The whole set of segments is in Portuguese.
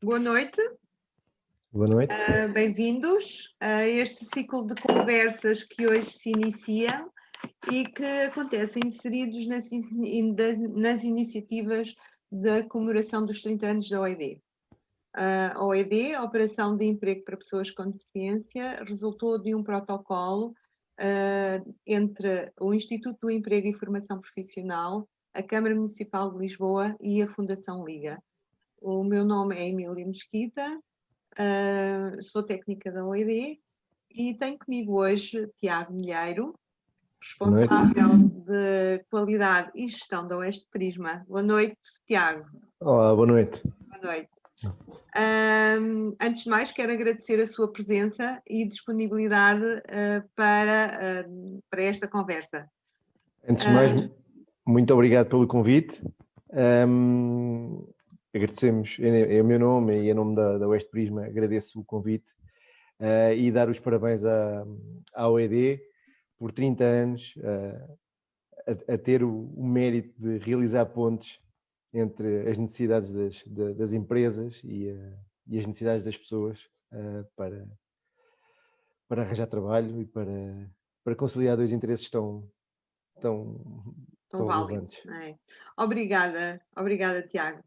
Boa noite, Boa noite. bem-vindos a este ciclo de conversas que hoje se iniciam e que acontecem inseridos nas iniciativas da comemoração dos 30 anos da OED. A OED, a Operação de Emprego para Pessoas com Deficiência, resultou de um protocolo entre o Instituto do Emprego e Formação Profissional, a Câmara Municipal de Lisboa e a Fundação Liga. O meu nome é Emília Mesquita, sou técnica da OED e tenho comigo hoje Tiago Milheiro, responsável de qualidade e gestão da Oeste Prisma. Boa noite, Tiago. Olá, boa noite. Boa noite. Antes de mais, quero agradecer a sua presença e disponibilidade para esta conversa. Antes de mais, muito obrigado pelo convite. Agradecemos, em meu nome e em nome da Oeste Prisma, agradeço o convite e dar os parabéns à OED por 30 anos a ter o mérito de realizar pontes entre as necessidades das empresas e as necessidades das pessoas para arranjar trabalho e para conciliar dois interesses tão válidos. É. Obrigada, Tiago.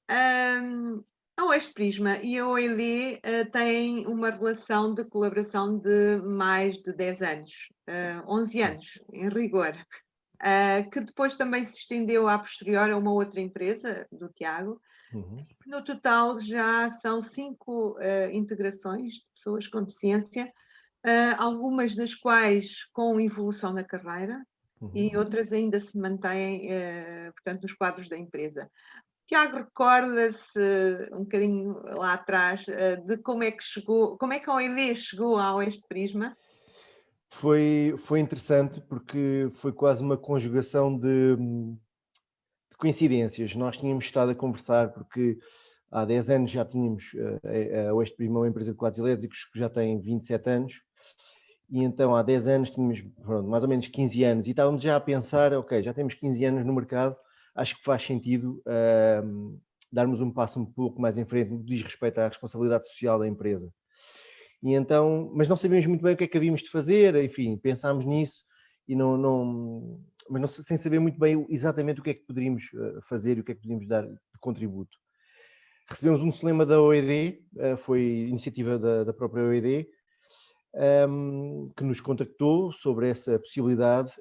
A Oeste Prisma e a OED têm uma relação de colaboração de mais de 10 anos, 11 anos, em rigor, que depois também se estendeu a posterior a uma outra empresa, do Tiago. No total já são 5 integrações de pessoas com deficiência, algumas das quais com evolução na carreira e outras ainda se mantêm, portanto, nos quadros da empresa. Tiago, recorda-se um bocadinho lá atrás de como é que a OED chegou ao Oeste Prisma? Foi interessante porque foi quase uma conjugação de coincidências. Nós tínhamos estado a conversar porque há 10 anos já tínhamos a Oeste Prisma, uma empresa de quadros elétricos que já tem 27 anos, e então há 10 anos tínhamos mais ou menos 15 anos e estávamos já a pensar, ok, já temos 15 anos no mercado, acho que faz sentido darmos um passo um pouco mais em frente no que diz respeito à responsabilidade social da empresa. E então, mas não sabíamos muito bem o que é que havíamos de fazer, enfim, pensámos nisso e sem saber muito bem exatamente o que é que poderíamos fazer e o que é que poderíamos dar de contributo. Recebemos um telefonema da OED, foi iniciativa da própria OED, que nos contactou sobre essa possibilidade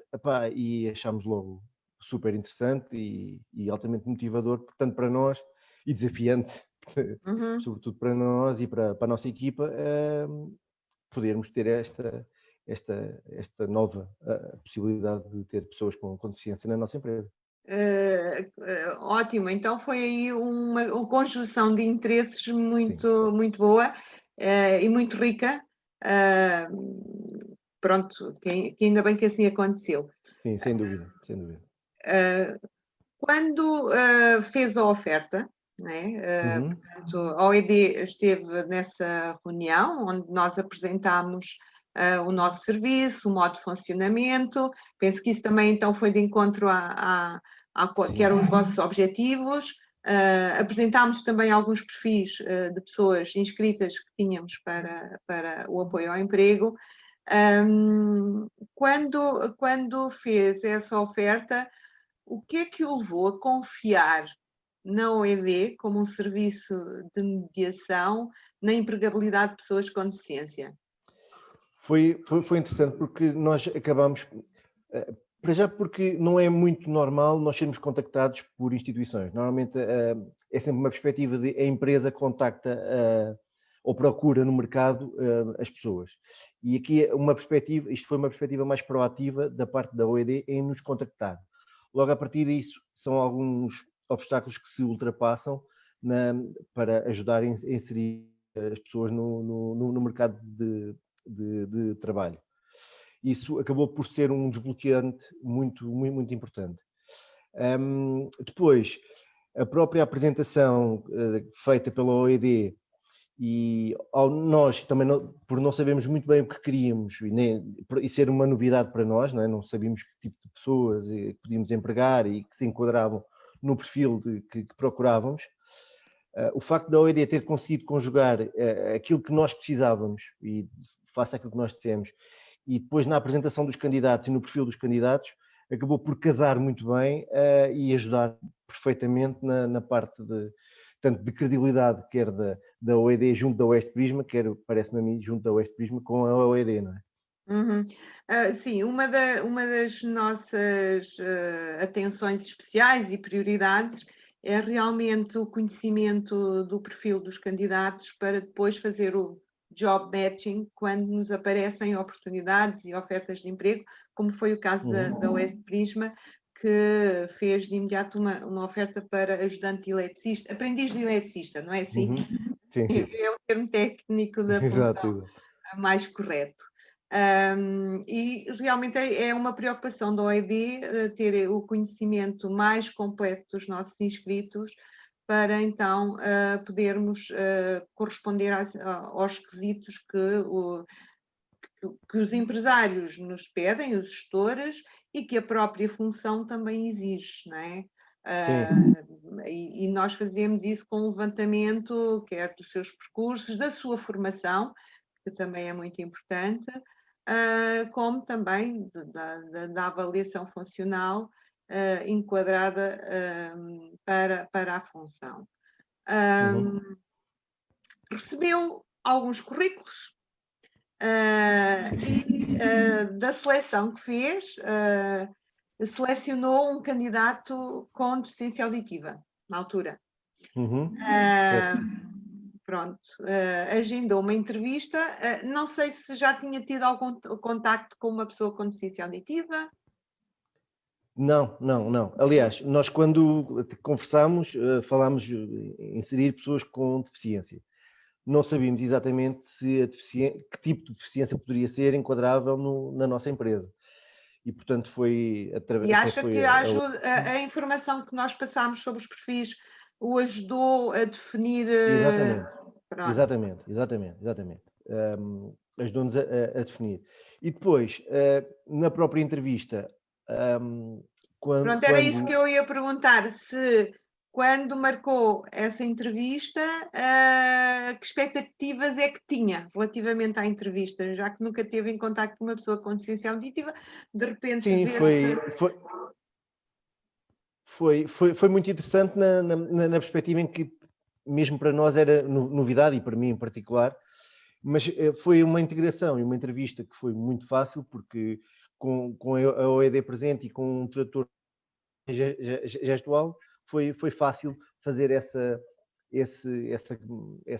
e achámos logo super interessante e altamente motivador, portanto, para nós, e desafiante, sobretudo para nós e para a nossa equipa, podermos ter esta nova possibilidade de ter pessoas com deficiência na nossa empresa. Ótimo, então foi aí uma conjunção de interesses muito boa e muito rica. Pronto, que ainda bem que assim aconteceu. Sim, sem dúvida, sem dúvida. Quando fez a oferta, portanto, a OED esteve nessa reunião onde nós apresentámos o nosso serviço, o modo de funcionamento. Penso que isso também então foi de encontro que eram os vossos objetivos. Apresentámos também alguns perfis de pessoas inscritas que tínhamos para o apoio ao emprego. Quando fez essa oferta, o que é que o levou a confiar na OED como um serviço de mediação na empregabilidade de pessoas com deficiência? Foi interessante porque nós acabamos, para já porque não é muito normal nós sermos contactados por instituições. Normalmente é sempre uma perspectiva de a empresa contacta ou procura no mercado as pessoas. E aqui isto foi uma perspectiva mais proativa da parte da OED em nos contactar. Logo a partir disso, são alguns obstáculos que se ultrapassam para ajudar a inserir as pessoas no mercado de trabalho. Isso acabou por ser um desbloqueante muito importante. Depois, a própria apresentação feita pela OED e nós também por não sabermos muito bem o que queríamos e ser uma novidade para nós, não sabíamos que tipo de pessoas que podíamos empregar e que se enquadravam no perfil que procurávamos, O facto da OED ter conseguido conjugar aquilo que nós precisávamos, e face àquilo que nós dissemos, e depois na apresentação dos candidatos e no perfil dos candidatos, acabou por casar muito bem e ajudar perfeitamente na parte tanto de credibilidade, quer da OED junto da Oeste Prisma, quer, parece-me a mim, junto da Oeste Prisma com a OED, não é? Sim, uma das nossas atenções especiais e prioridades é realmente o conhecimento do perfil dos candidatos para depois fazer o job matching quando nos aparecem oportunidades e ofertas de emprego, como foi o caso da Oeste Prisma, que fez de imediato uma oferta para ajudante de eletricista, aprendiz de eletricista, não é assim? Sim, sim. É o termo técnico da função mais correto. E realmente é uma preocupação da OED ter o conhecimento mais completo dos nossos inscritos para então podermos corresponder aos requisitos que os empresários nos pedem, os gestores, e que a própria função também exige, não é? E nós fazemos isso com o levantamento, quer dos seus percursos, da sua formação, que também é muito importante, como também da avaliação funcional enquadrada para a função. Recebeu alguns currículos e da seleção que fez, selecionou um candidato com deficiência auditiva, na altura. Pronto, agendou uma entrevista. Não sei se já tinha tido algum contacto com uma pessoa com deficiência auditiva. Não. Aliás, nós quando conversámos, falámos em inserir pessoas com deficiência. Não sabíamos exatamente que tipo de deficiência poderia ser enquadrável na nossa empresa. E, portanto, foi... E acha que a informação que nós passámos sobre os perfis o ajudou a definir... Exatamente. Ajudou-nos a definir. E depois, na própria entrevista... Pronto, era isso que eu ia perguntar, se quando marcou essa entrevista, que expectativas é que tinha relativamente à entrevista, já que nunca teve em contacto com uma pessoa com deficiência auditiva, de repente... Sim, foi muito interessante na perspectiva em que, mesmo para nós, era novidade, e para mim em particular, mas foi uma integração e uma entrevista que foi muito fácil, porque com a OED presente e com um tradutor gestual, foi fácil fazer essa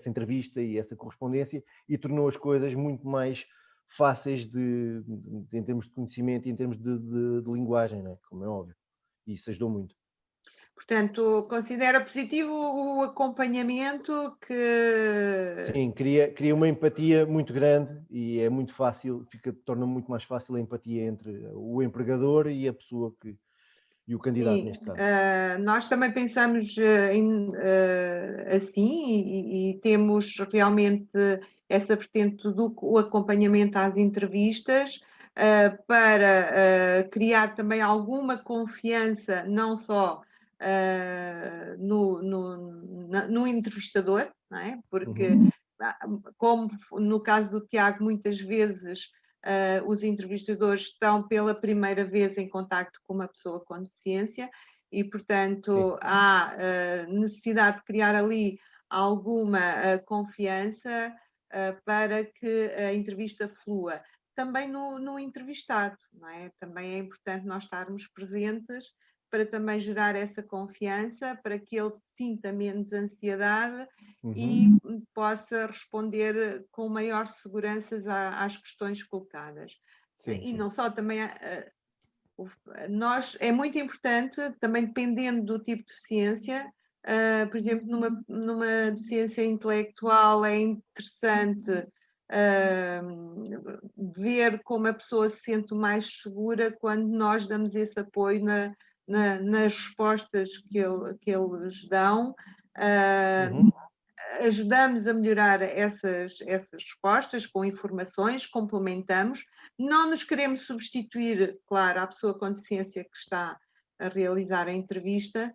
entrevista e essa correspondência, e tornou as coisas muito mais fáceis em termos de conhecimento e em termos de linguagem, não é? Como é óbvio. E isso ajudou muito. Portanto, considera positivo o acompanhamento que... Sim, cria uma empatia muito grande e é muito fácil, torna muito mais fácil a empatia entre o empregador e a pessoa e o candidato. Sim, neste caso. Nós também pensamos assim e temos realmente essa vertente do acompanhamento às entrevistas para criar também alguma confiança, não só no entrevistador, não é? Porque, como no caso do Tiago, muitas vezes os entrevistadores estão pela primeira vez em contacto com uma pessoa com deficiência e, portanto, sim, há necessidade de criar ali alguma confiança para que a entrevista flua. Também no entrevistado, não é? Também é importante nós estarmos presentes para também gerar essa confiança, para que ele sinta menos ansiedade e possa responder com maior segurança às questões colocadas. Sim, e não só, também é muito importante, também dependendo do tipo de deficiência, por exemplo, numa deficiência intelectual é interessante ver como a pessoa se sente mais segura quando nós damos esse apoio nas respostas que eles dão. Ajudamos a melhorar essas respostas com informações, complementamos, não nos queremos substituir, claro, à pessoa com deficiência que está a realizar a entrevista,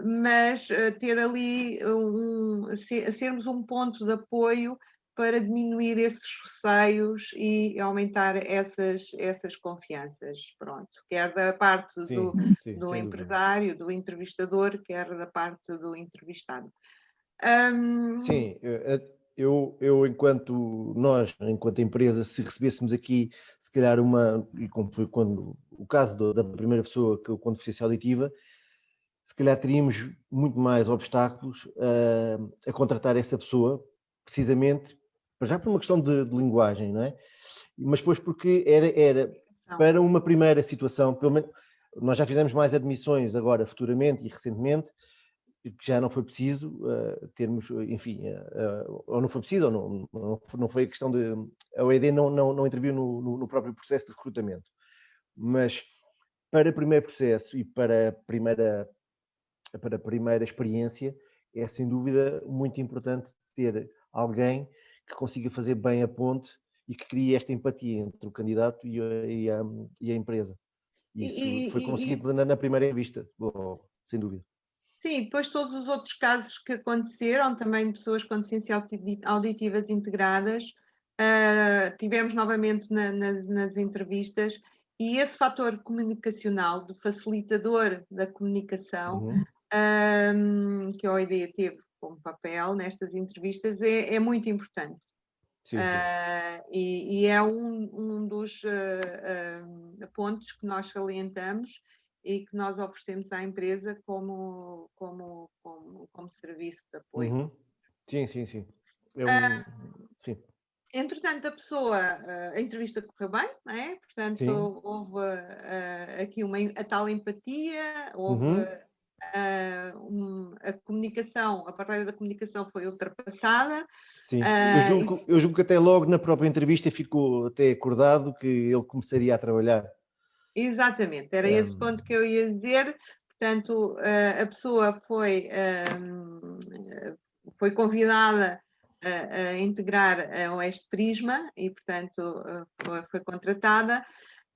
mas ter ali, sermos um ponto de apoio para diminuir esses receios e aumentar essas confianças, pronto, quer da parte Sim, sim, do sem dúvida. empresário, do entrevistador, quer da parte do entrevistado. Sim, enquanto empresa, se recebêssemos aqui, se calhar e como foi quando o caso da primeira pessoa com deficiência auditiva, se calhar teríamos muito mais obstáculos a contratar essa pessoa, precisamente, já por uma questão de linguagem, não é? Mas depois porque era para uma primeira situação, pelo menos nós já fizemos mais admissões agora, futuramente e recentemente, que já não foi preciso termos, enfim, ou não foi preciso, ou não foi a questão de. A OED não interviu no próprio processo de recrutamento. Mas para o primeiro processo e para a primeira experiência, é sem dúvida muito importante ter alguém que consiga fazer bem a ponte e que crie esta empatia entre o candidato e a empresa. Isso foi conseguido na primeira vista, sem dúvida. Sim, depois todos os outros casos que aconteceram, também de pessoas com deficiência auditivas integradas, tivemos novamente nas entrevistas, e esse fator comunicacional, de facilitador da comunicação, que a OID teve como papel nestas entrevistas, é muito importante. Sim, sim. E é um dos pontos que nós salientamos e que nós oferecemos à empresa como serviço de apoio. Uhum. Sim, sim, sim. Sim. Entretanto, a entrevista correu bem, não é? Portanto, Sim. houve aqui a tal empatia, houve Uhum. a comunicação, a barreira da comunicação foi ultrapassada. Sim. Eu julgo que até logo na própria entrevista ficou até acordado que ele começaria a trabalhar. Exatamente, era esse ponto que eu ia dizer. Portanto, a pessoa foi convidada a integrar a Oeste Prisma e, portanto, foi contratada.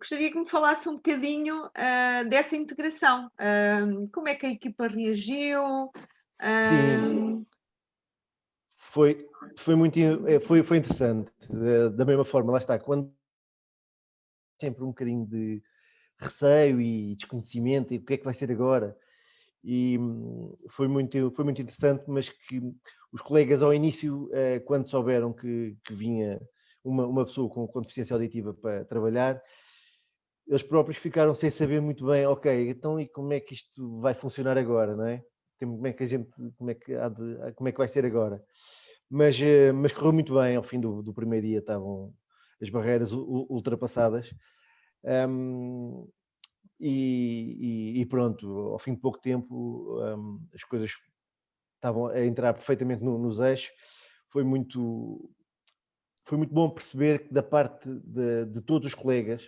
Gostaria que me falasse um bocadinho dessa integração. Como é que a equipa reagiu? Sim, foi interessante. Da mesma forma, lá está, quando sempre um bocadinho de receio e desconhecimento e o que é que vai ser agora. E foi muito interessante, mas que os colegas ao início, quando souberam que vinha uma pessoa com deficiência auditiva para trabalhar, eles próprios ficaram sem saber muito bem, ok, então e como é que isto vai funcionar agora, não é? Como é que como é que vai ser agora? Mas correu muito bem, ao fim do primeiro dia estavam as barreiras ultrapassadas. E pronto, ao fim de pouco tempo as coisas estavam a entrar perfeitamente nos eixos. Foi muito bom perceber que da parte de todos os colegas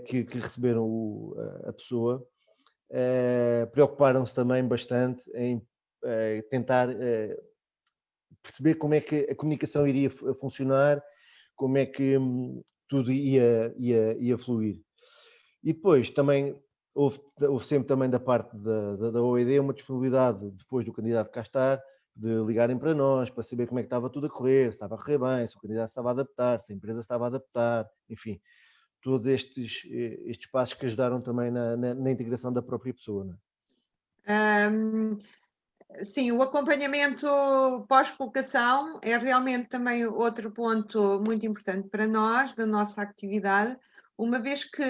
que receberam a pessoa, preocuparam-se também bastante em tentar perceber como é que a comunicação iria funcionar, como é que tudo ia fluir. E depois também houve sempre também da parte da OED uma disponibilidade, depois do candidato cá estar, de ligarem para nós, para saber como é que estava tudo a correr, se estava a correr bem, se o candidato estava a adaptar, se a empresa estava a adaptar, enfim, todos estes passos que ajudaram também na integração da própria pessoa. Não é? Sim, o acompanhamento pós-colocação é realmente também outro ponto muito importante para nós, da nossa atividade, uma vez que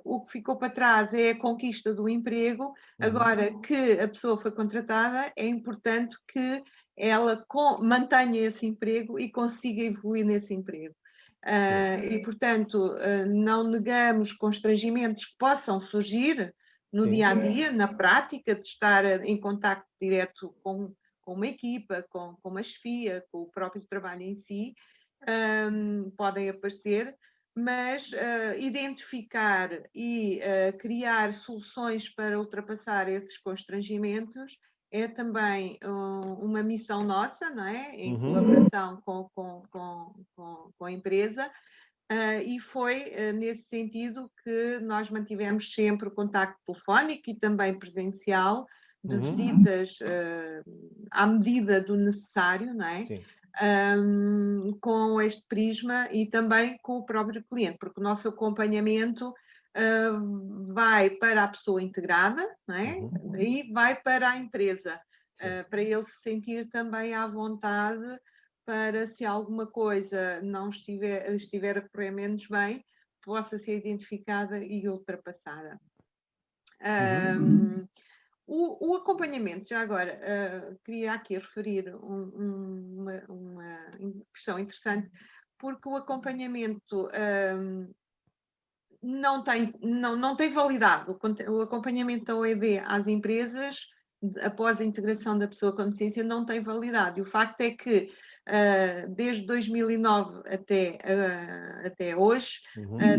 o que ficou para trás é a conquista do emprego, agora que a pessoa foi contratada, é importante que ela mantenha esse emprego e consiga evoluir nesse emprego. E, portanto, não negamos constrangimentos que possam surgir no dia a dia, na prática, de estar em contacto direto com uma equipa, com uma chefia, com o próprio trabalho em si, podem aparecer, mas identificar e criar soluções para ultrapassar esses constrangimentos é também uma missão nossa, não é? Em colaboração com a empresa, E foi nesse sentido que nós mantivemos sempre o contacto telefónico e também presencial, de visitas à medida do necessário, não é? Sim. Com este prisma e também com o próprio cliente, porque o nosso acompanhamento vai para a pessoa integrada, não é? E vai para a empresa, para ele se sentir também à vontade, para se alguma coisa não estiver a correr menos bem, possa ser identificada e ultrapassada. O acompanhamento, já agora, queria aqui referir uma questão interessante, porque o acompanhamento não tem validade. O acompanhamento da OED às empresas, após a integração da pessoa com deficiência, não tem validade. E o facto é que, desde 2009 até hoje,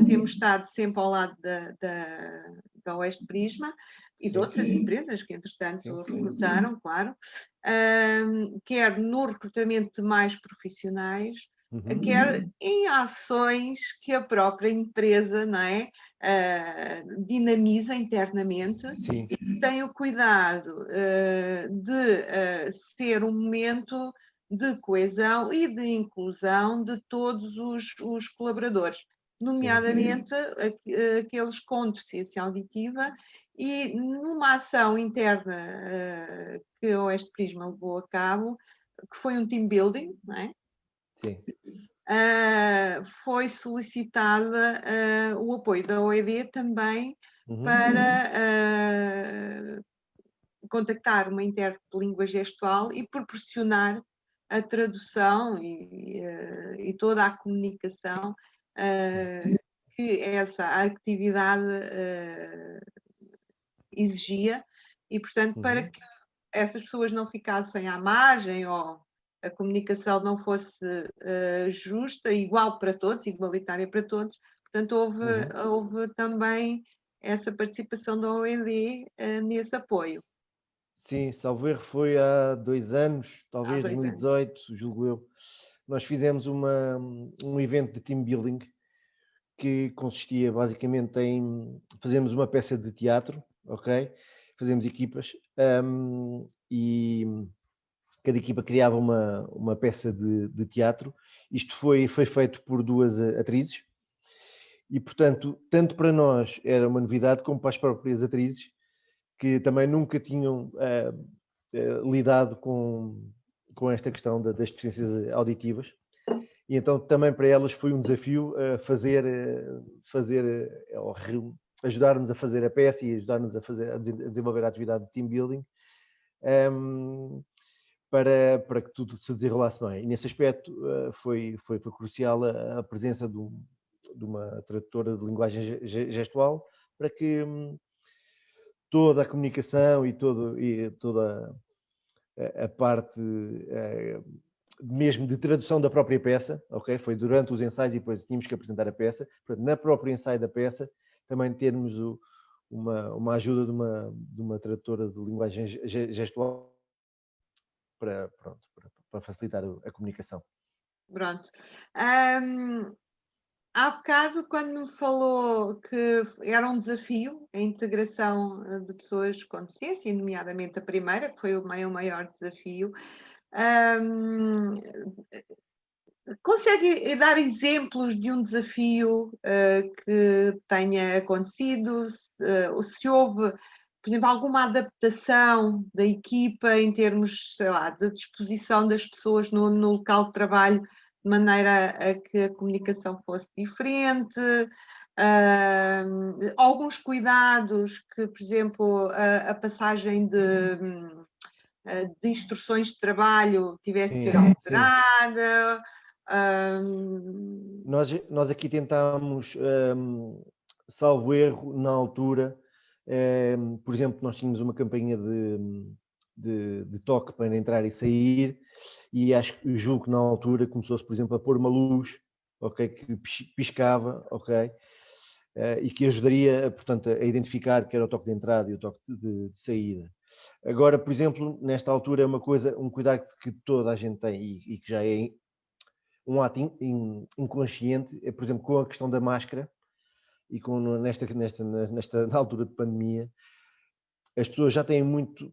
temos estado sempre ao lado da Oeste Prisma e de outras empresas que, entretanto, recrutaram, claro, quer no recrutamento de mais profissionais, quer em ações que a própria empresa, não é, dinamiza internamente. Sim. E tem o cuidado de ser um momento de coesão e de inclusão de todos os colaboradores, nomeadamente aqueles com deficiência auditiva, e numa ação interna que o Oeste Prisma levou a cabo, que foi um team building, não é? Sim. Foi solicitada o apoio da OED também para contactar uma intérprete de língua gestual e proporcionar a tradução e toda a comunicação que essa atividade exigia, e, portanto, para que essas pessoas não ficassem à margem ou a comunicação não fosse justa, igual para todos, igualitária para todos. Portanto, houve também essa participação da OED nesse apoio. Sim, salvo erro, foi há 2 anos, talvez 2 2018, julgo eu. Nós fizemos um evento de team building que consistia basicamente em fazermos uma peça de teatro, ok? Fazemos equipas e cada equipa criava uma peça de teatro. Isto foi feito por 2 atrizes e, portanto, tanto para nós era uma novidade como para as próprias atrizes, que também nunca tinham lidado com esta questão das deficiências auditivas. E então também para elas foi um desafio ajudar-nos a fazer a peça e ajudar-nos a desenvolver a atividade de team building, para que tudo se desenrolasse bem. E nesse aspecto foi crucial a presença de uma tradutora de linguagem gestual, para que toda a comunicação e toda a parte mesmo de tradução da própria peça, ok? Foi durante os ensaios e depois tínhamos que apresentar a peça. Portanto, na própria ensaio da peça, também termos uma ajuda de uma tradutora de linguagem gestual para facilitar a comunicação. Pronto. Há bocado, quando me falou que era um desafio a integração de pessoas com deficiência, nomeadamente a primeira, que foi o meu maior desafio, consegue dar exemplos de um desafio que tenha acontecido? Se houve, por exemplo, alguma adaptação da equipa em termos, sei lá, de disposição das pessoas no local de trabalho, de maneira a que a comunicação fosse diferente? Alguns cuidados que, por exemplo, a passagem de instruções de trabalho tivesse de ser alterada? Nós aqui tentámos, salvo erro, na altura, por exemplo, nós tínhamos uma campainha de toque para entrar e sair, e julgo que na altura começou-se, por exemplo, a pôr uma luz, ok, que piscava, ok, e que ajudaria, portanto, a identificar que era o toque de entrada e o toque de saída. Agora, por exemplo, nesta altura é um cuidado que toda a gente tem e que já é um ato inconsciente, por exemplo, com a questão da máscara e na altura de pandemia, as pessoas já têm muito,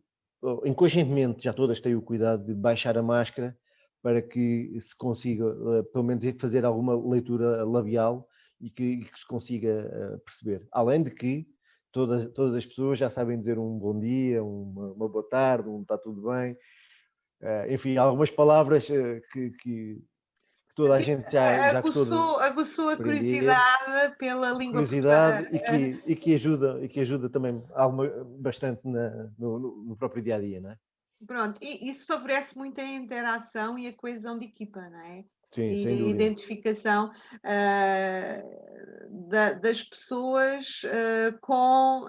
inconscientemente, já todas têm o cuidado de baixar a máscara para que se consiga, pelo menos, fazer alguma leitura labial e que se consiga perceber. Além de que todas as pessoas já sabem dizer um bom dia, uma boa tarde, está tudo bem. Enfim, algumas palavras que toda a gente já gostou de aguçou a aprender, curiosidade pela língua curiosidade portuguesa. e que ajuda também bastante no próprio dia a dia, não é? Pronto, e isso favorece muito a interação e a coesão de equipa, não é? Sim, E sem a dúvida. identificação das pessoas com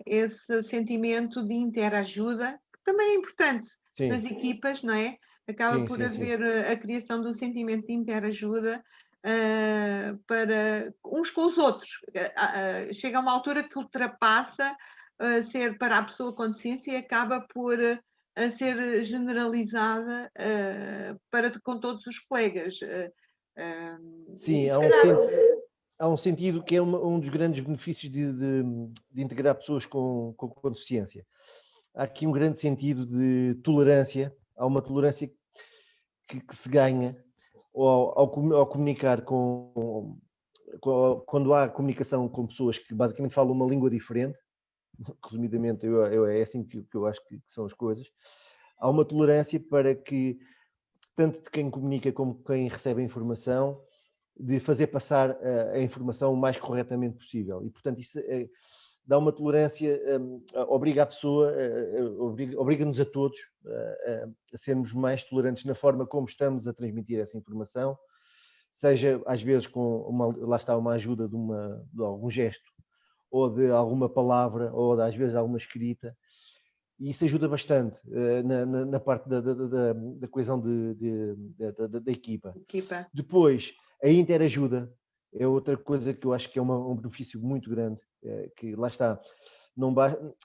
esse sentimento de interajuda, que também é importante nas Sim, equipas, não é? Acaba sim, por sim, sim. haver a criação de um sentimento de interajuda para uns com os outros. Chega a uma altura que ultrapassa ser para a pessoa com deficiência e acaba por ser generalizada com todos os colegas. Sim, E se calhar. há um sentido que é um dos grandes benefícios de integrar pessoas com deficiência. Há aqui um grande sentido de tolerância, há uma tolerância que se ganha ao comunicar quando há comunicação com pessoas que basicamente falam uma língua diferente. Resumidamente, é assim que eu acho que são as coisas. Há uma tolerância para que, tanto de quem comunica como quem recebe a informação, de fazer passar a informação o mais corretamente possível. E, portanto, isso dá uma tolerância, obriga a pessoa, obriga-nos a todos a sermos mais tolerantes na forma como estamos a transmitir essa informação, seja às vezes com lá está, uma ajuda de algum gesto, ou de alguma palavra, ou às vezes alguma escrita, e isso ajuda bastante na parte da coesão da equipa. Depois, a interajuda é outra coisa que eu acho que é um benefício muito grande, que lá está, não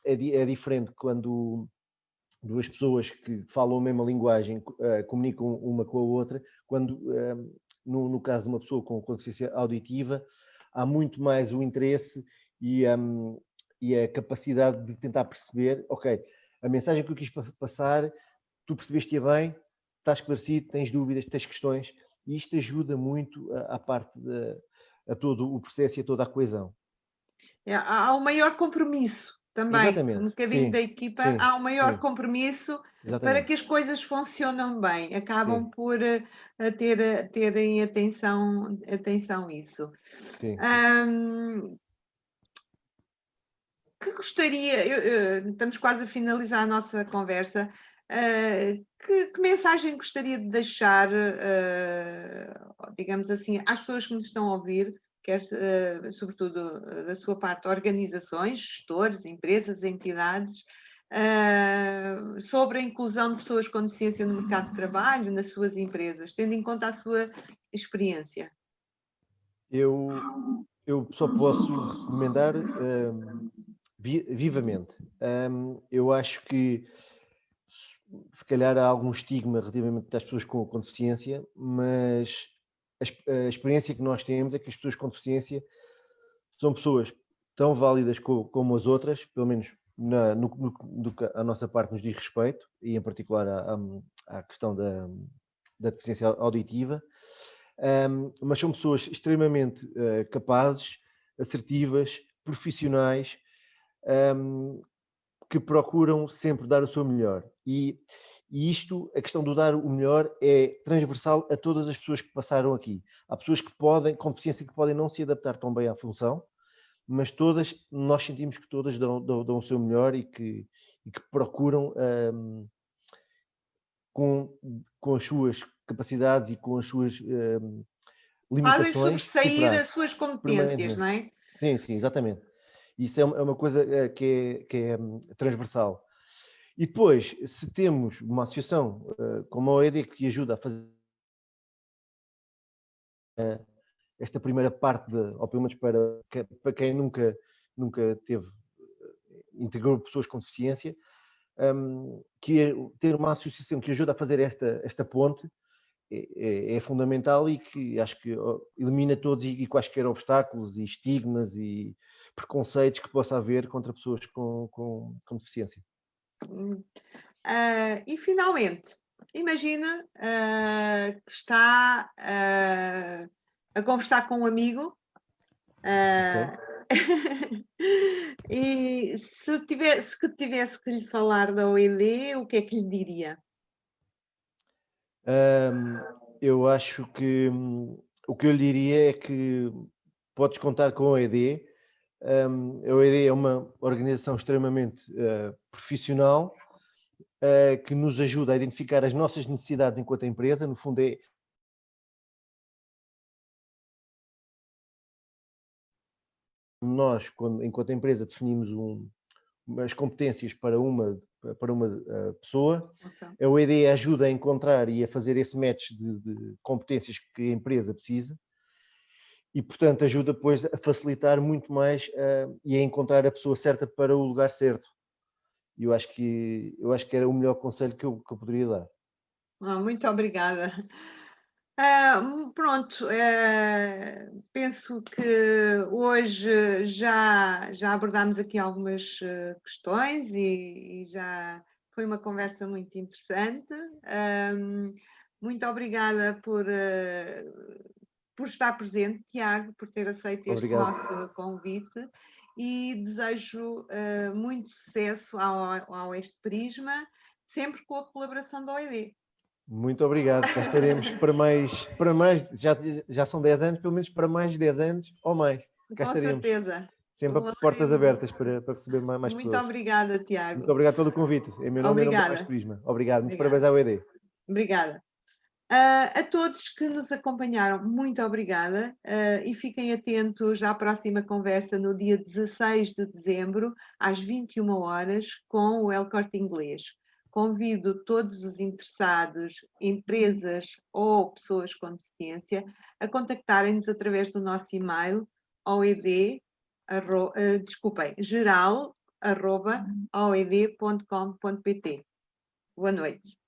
é diferente quando duas pessoas que falam a mesma linguagem comunicam uma com a outra, quando no caso de uma pessoa com deficiência auditiva, há muito mais o interesse e a capacidade de tentar perceber, ok, a mensagem que eu quis passar, tu percebeste-a bem, estás esclarecido, tens dúvidas, tens questões, e isto ajuda muito à parte a todo o processo e a toda a coesão. Há um maior compromisso também, um Exatamente, bocadinho sim, da equipa, sim, há um maior sim, compromisso para exatamente, que as coisas funcionem bem, acabam sim, por terem atenção a isso. sim, sim. Que gostaria, estamos quase a finalizar a nossa conversa, que mensagem gostaria de deixar, digamos assim, às pessoas que nos estão a ouvir, quer sobretudo da sua parte, organizações, gestores, empresas, entidades, sobre a inclusão de pessoas com deficiência no mercado de trabalho, nas suas empresas, tendo em conta a sua experiência? Eu só posso recomendar vivamente. Eu acho que se calhar há algum estigma relativamente às pessoas com deficiência, mas a experiência que nós temos é que as pessoas com deficiência são pessoas tão válidas como as outras, pelo menos no que a nossa parte nos diz respeito, e em particular à questão da deficiência auditiva, mas são pessoas extremamente capazes, assertivas, profissionais, que procuram sempre dar o seu melhor. E isto, a questão do dar o melhor, é transversal a todas as pessoas que passaram aqui. Há pessoas com deficiência, que podem não se adaptar tão bem à função, mas todas, nós sentimos que todas dão o seu melhor e que procuram, com as suas capacidades e com as suas Fazem limitações, sobressair as superar suas competências, permanentemente. não é? Sim, sim, exatamente. Isso é uma coisa que é transversal. E depois, se temos uma associação como a OED que ajuda a fazer esta primeira parte, ou pelo menos para quem nunca integrou pessoas com deficiência, que é ter uma associação que ajuda a fazer esta ponte, é fundamental e que acho que elimina todos e quaisquer obstáculos e estigmas e preconceitos que possa haver contra pessoas com deficiência. E finalmente, imagina que está a conversar com um amigo e se tivesse que lhe falar da OED, o que é que lhe diria? Eu acho que o que eu lhe diria é que podes contar com a OED. A OED é uma organização extremamente profissional que nos ajuda a identificar as nossas necessidades enquanto empresa. No fundo, nós, enquanto empresa, definimos as competências para uma pessoa. A OED ajuda a encontrar e a fazer esse match de competências que a empresa precisa e, portanto, ajuda depois a facilitar muito mais e a encontrar a pessoa certa para o lugar certo. E eu acho que era o melhor conselho que eu poderia dar. Muito obrigada. Pronto, penso que hoje já abordámos aqui algumas questões e já foi uma conversa muito interessante. Muito obrigada por estar presente, Tiago, por ter aceito este nosso convite e desejo muito sucesso ao Este Prisma, sempre com a colaboração da OED. Muito obrigado, cá estaremos para mais, já são 10 anos, pelo menos para mais 10 anos ou mais. Cá estaremos. Certeza. Sempre portas abertas para receber mais muito pessoas. Muito obrigada, Tiago. Muito obrigado pelo convite. Em meu nome, em nome do Este Prisma. Obrigado. Muitos parabéns à OED. Obrigada. A todos que nos acompanharam, muito obrigada e fiquem atentos à próxima conversa no dia 16 de dezembro, às 21 horas, com o El Corte Inglês. Convido todos os interessados, empresas ou pessoas com deficiência, a contactarem-nos através do nosso e-mail geral@oed.com.pt. Boa noite.